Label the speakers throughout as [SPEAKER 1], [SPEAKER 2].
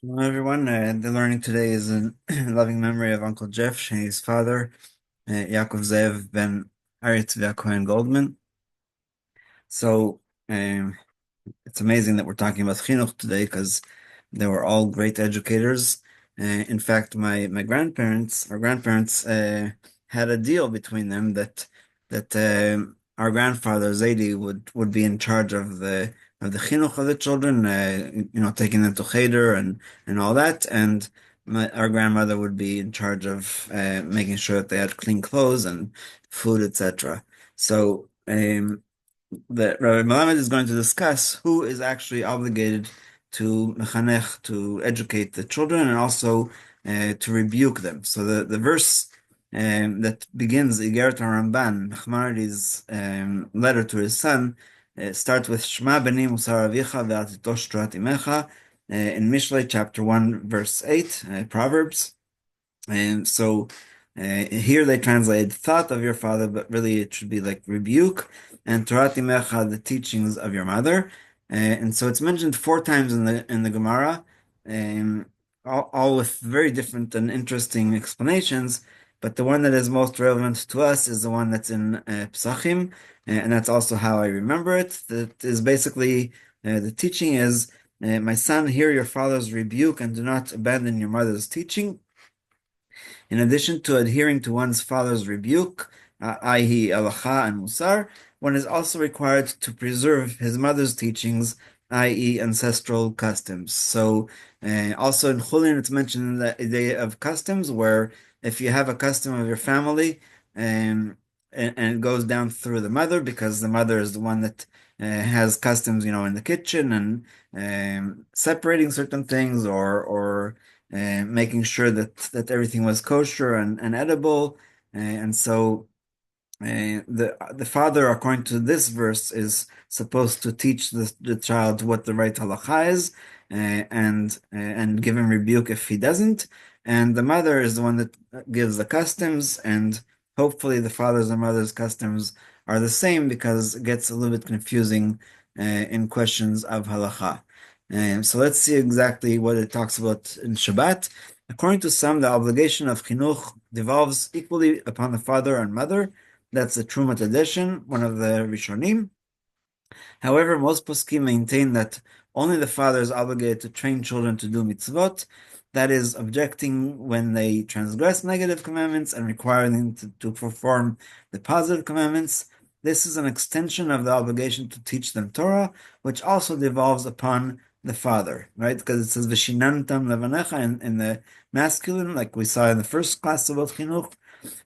[SPEAKER 1] Hello, everyone. The learning today is in loving memory of Uncle Jeff and his father, Yaakov Zev ben Aretz Cohen Goldman. So it's amazing that we're talking about chinuch today because they were all great educators. In fact, my grandparents, had a deal between them that our grandfather Zaidi would be in charge of the chinuch of the children, taking them to cheder and all that, and our grandmother would be in charge of making sure that they had clean clothes and food, etc. So. That Rabbi Melamed is going to discuss who is actually obligated to mechanech, to educate the children, and also to rebuke them. So the verse that begins Igeret HaRamban, Nachmanides' letter to his son, starts with Shema beni musar avicha ve'al titosh Torah imecha, in Mishlei chapter 1 verse 8, Proverbs. And so here they translate thought of your father, but really it should be like rebuke, and Torah Timecha, the teachings of your mother. And so it's mentioned four times in the Gemara, all with very different and interesting explanations. But the one that is most relevant to us is the one that's in Psachim, and that's also how I remember it. That is basically the teaching is, my son, hear your father's rebuke and do not abandon your mother's teaching. In addition to adhering to one's father's rebuke, i.e., halacha and musar, one is also required to preserve his mother's teachings, i.e., ancestral customs. So, also in Chulin, it's mentioned the idea of customs, where if you have a custom of your family, and it goes down through the mother, because the mother is the one that has customs, in the kitchen and separating certain things or making sure that everything was kosher and edible. And so the father, according to this verse, is supposed to teach the child what the right halacha is, and give him rebuke if he doesn't. And the mother is the one that gives the customs, and hopefully the father's and mother's customs are the same, because it gets a little bit confusing in questions of halacha. So let's see exactly what it talks about in Shabbat. According to some, the obligation of chinuch devolves equally upon the father and mother. That's the Truma tradition, one of the Rishonim. However, most poskim maintain that only the father is obligated to train children to do mitzvot, that is, objecting when they transgress negative commandments and requiring them to perform the positive commandments. This is an extension of the obligation to teach them Torah, which also devolves upon the father, right? Because it says V'shinantam levanecha in the masculine, like we saw in the first class about chinuch.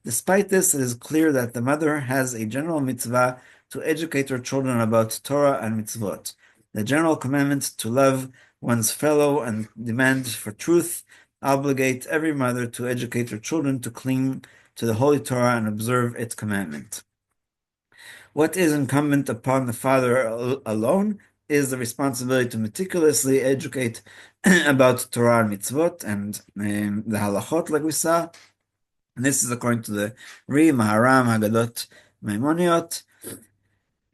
[SPEAKER 1] Despite this, it is clear that the mother has a general mitzvah to educate her children about Torah and mitzvot. The general commandment to love one's fellow and demand for truth obligate every mother to educate her children to cling to the Holy Torah and observe its commandment. What is incumbent upon the father alone is the responsibility to meticulously educate about Torah and mitzvot and the halachot, like we saw. And this is according to the Maharam, Haggadot, Maimoniot.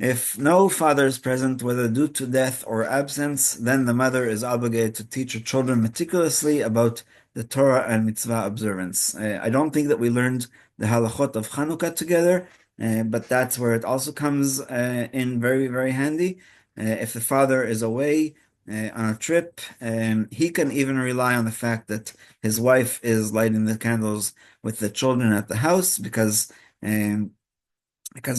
[SPEAKER 1] If no father is present, whether due to death or absence, then the mother is obligated to teach her children meticulously about the Torah and mitzvah observance. I don't think that we learned the halachot of Chanukah together, but that's where it also comes in very, very handy. If the father is away on a trip, he can even rely on the fact that his wife is lighting the candles with the children at the house, because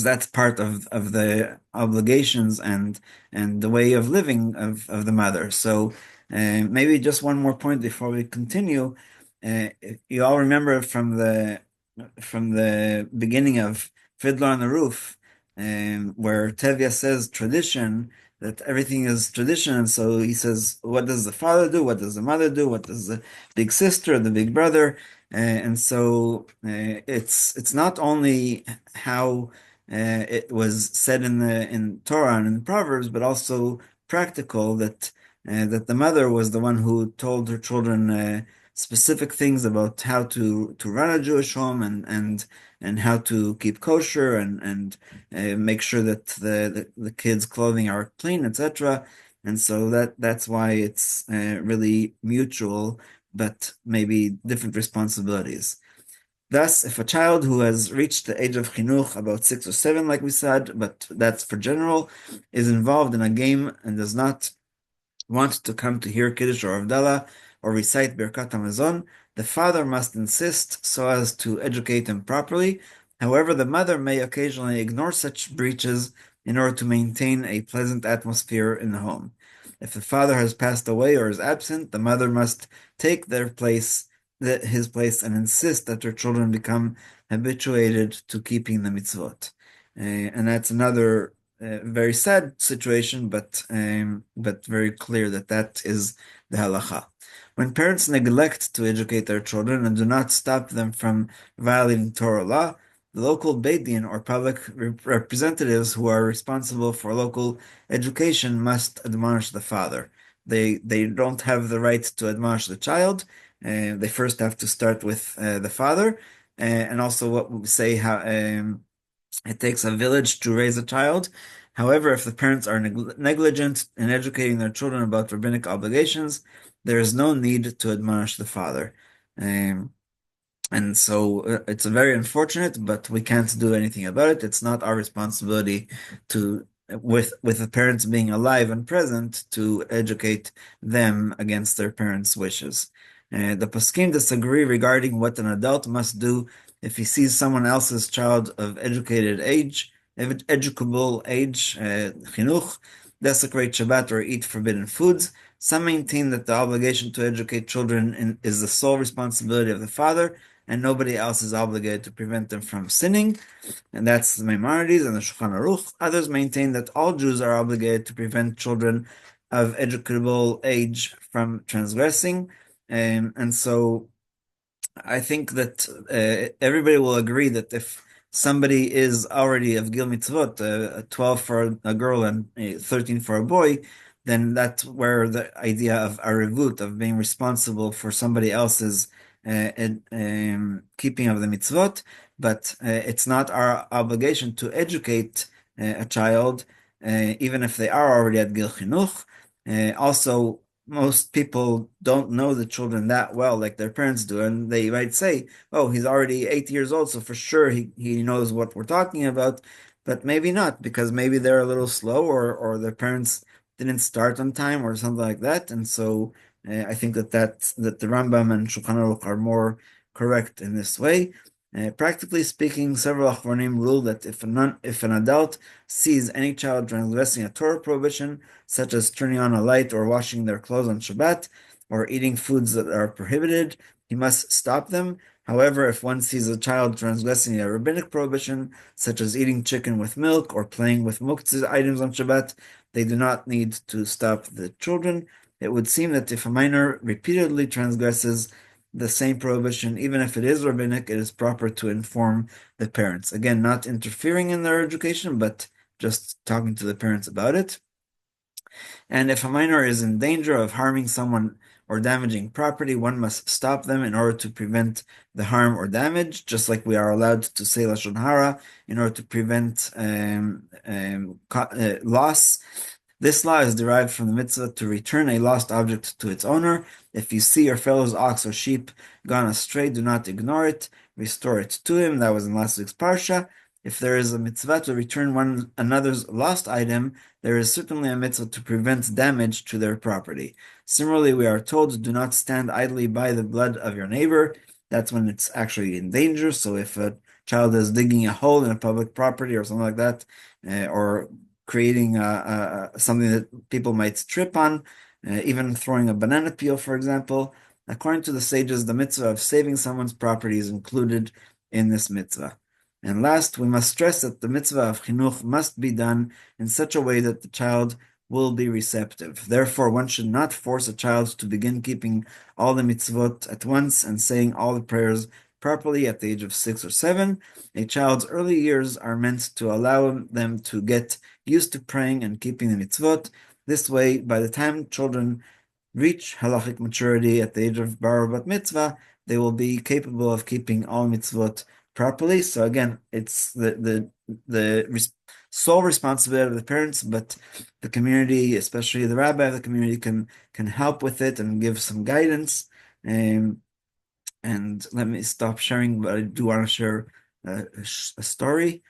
[SPEAKER 1] that's part of the obligations and the way of living of the mother. So maybe just one more point before we continue. You all remember from the beginning of Fiddler on the Roof, where Tevye says tradition, that everything is tradition. And so he says, what does the father do? What does the mother do? What does the big sister, the big brother? And so it's not only how it was said in Torah and in Proverbs, but also practical, that the mother was the one who told her children specific things about how to run a Jewish home, and how to keep kosher, and make sure that the kids' clothing are clean, etc. And so that's why it's really mutual, but maybe different responsibilities. Thus, if a child who has reached the age of chinuch, about 6 or 7, like we said, but that's for general, is involved in a game and does not want to come to hear Kiddush or Avdallah or recite Birkat Hamazon, the father must insist so as to educate him properly. However, the mother may occasionally ignore such breaches in order to maintain a pleasant atmosphere in the home. If the father has passed away or is absent, the mother must take his place, and insist that her children become habituated to keeping the mitzvot. And that's another very sad situation, but very clear that that is the halacha. When parents neglect to educate their children and do not stop them from violating Torah law, the local Beit Din or public representatives who are responsible for local education must admonish the father. They don't have the right to admonish the child. They first have to start with the father, and also what we say how. It takes a village to raise a child. However, if the parents are negligent in educating their children about rabbinic obligations, there is no need to admonish the father. Um, and so it's very unfortunate, but we can't do anything about it. It's not our responsibility to, with the parents being alive and present, to educate them against their parents' wishes. The poskim disagree regarding what an adult must do if he sees someone else's child of educable age, chinuch, desecrate Shabbat or eat forbidden foods. Some maintain that the obligation to educate children is the sole responsibility of the father, and nobody else is obligated to prevent them from sinning, and that's the Maimonides and the Shulchan Aruch. Others maintain that all Jews are obligated to prevent children of educable age from transgressing, and so I think that everybody will agree that if somebody is already of Gil Mitzvot, 12 for a girl and 13 for a boy, then that's where the idea of arivut, of being responsible for somebody else's keeping of the mitzvot, but it's not our obligation to educate a child, even if they are already at Gil Chinuch. Also, most people don't know the children that well, like their parents do, and they might say, "Oh, he's already 8 years old, so for sure he knows what we're talking about." But maybe not, because maybe they're a little slow, or their parents didn't start on time, or something like that. And so I think that the Rambam and Shulchan Aruch are more correct in this way. Practically speaking, several Achronim rule that if an adult sees any child transgressing a Torah prohibition, such as turning on a light or washing their clothes on Shabbat, or eating foods that are prohibited, he must stop them. However, if one sees a child transgressing a rabbinic prohibition, such as eating chicken with milk or playing with muktzah items on Shabbat, they do not need to stop the children. It would seem that if a minor repeatedly transgresses the same prohibition, even if it is rabbinic, it is proper to inform the parents. Again, not interfering in their education, but just talking to the parents about it. And if a minor is in danger of harming someone or damaging property, one must stop them in order to prevent the harm or damage, just like we are allowed to say Lashon Hara in order to prevent loss. This law is derived from the mitzvah to return a lost object to its owner. If you see your fellow's ox or sheep gone astray, do not ignore it. Restore it to him. That was in last week's parsha. If there is a mitzvah to return one another's lost item, there is certainly a mitzvah to prevent damage to their property. Similarly, we are told, do not stand idly by the blood of your neighbor. That's when it's actually in danger. So if a child is digging a hole in a public property or something like that, or creating something that people might trip on, even throwing a banana peel, for example. According to the sages, the mitzvah of saving someone's property is included in this mitzvah. And last, we must stress that the mitzvah of chinuch must be done in such a way that the child will be receptive. Therefore, one should not force a child to begin keeping all the mitzvot at once and saying all the prayers properly at the age of 6 or 7. A child's early years are meant to allow them to get used to praying and keeping the mitzvot. This way, by the time children reach halachic maturity at the age of bar bat mitzvah, they will be capable of keeping all mitzvot properly. So again, it's the sole responsibility of the parents, but the community, especially the rabbi of the community, can help with it and give some guidance. And let me stop sharing, but I do want to share a story.